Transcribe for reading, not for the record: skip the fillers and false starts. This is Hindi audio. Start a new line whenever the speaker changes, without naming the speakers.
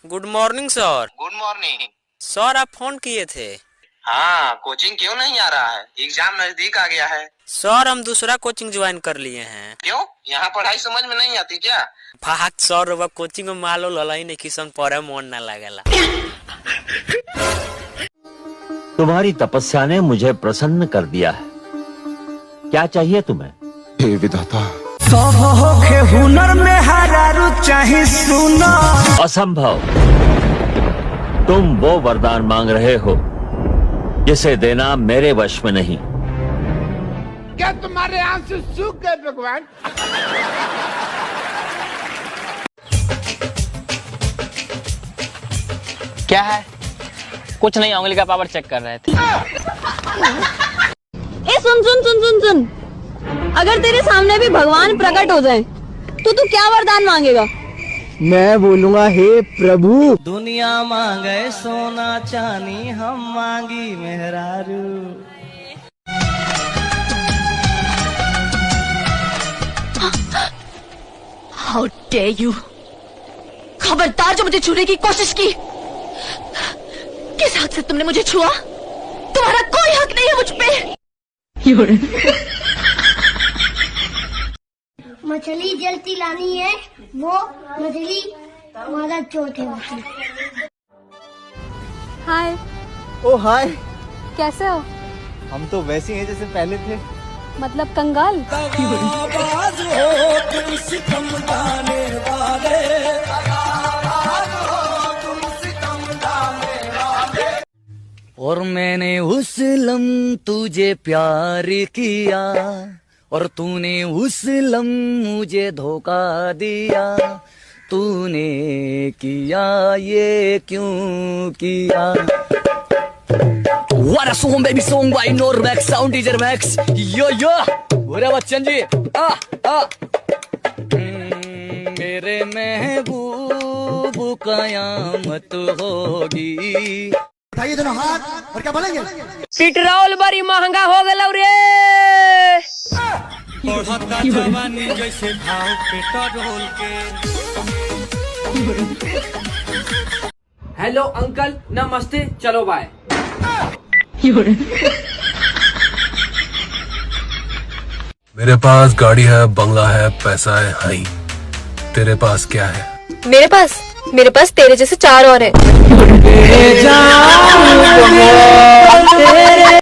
Good morning sir.
Good morning
sir आप फोन किए थे।
हाँ, कोचिंग क्यों नहीं आ रहा है? एग्जाम नजदीक आ गया है।
सर हम दूसरा कोचिंग ज्वाइन कर लिए हैं।
क्यों? यहाँ पढ़ाई समझ में नहीं आती क्या?
भाग सर वह कोचिंग में मालो ललाई नहीं किसन पढ़े मन ना लगेला।
तुम्हारी तपस्या ने मुझे प्रसन्न कर दिया है। क्या चाहिए तुम्हें?
हे विधाता,
के हुनर में हरारू चाहे सुना।
असंभव। तुम वो वरदान मांग रहे हो जिसे देना मेरे वश में नहीं।
क्या तुम्हारे आंसू सूख गए भगवान?
क्या है? कुछ नहीं, उंगली का पावर चेक कर रहे थे।
ए सुन सुन सुन सुन सुन, अगर तेरे सामने भी भगवान प्रकट हो जाए तो तू क्या वरदान मांगेगा?
मैं बोलूंगा हे प्रभु।
दुनिया मांगे सोना चांदी, हम मांगी मेहरारू।
How dare you! खबरदार जो मुझे छूने की कोशिश की। किस हक से तुमने मुझे छुआ? तुम्हारा कोई हक नहीं है मुझ पे।
मछली जलती लानी है, वो मछली हमारा चौथ है।
हाय।
ओ हाय।
कैसे हो?
हम तो वैसे हैं जैसे पहले थे।
मतलब कंगाल?
और मैंने उस लम तुझे प्यार किया और तूने उस लम मुझे धोखा दिया। तूने किया ये क्यों किया? What a song baby, song by Normax, sound teacher Max. Yo yo, बोले बच्चन जी। मेरे महबूब कयामत होगी।
उठाइए दोनों हाथ और क्या बोलेंगे?
पेट्रोल बड़ी महंगा हो गया रे।
जैसे भाव पेट्रोल के।
हेलो अंकल, नमस्ते, चलो बाय।
मेरे पास गाड़ी है, बंगला है, पैसा है, हाई। तेरे पास क्या है?
मेरे पास तेरे जैसे 4 और हैं।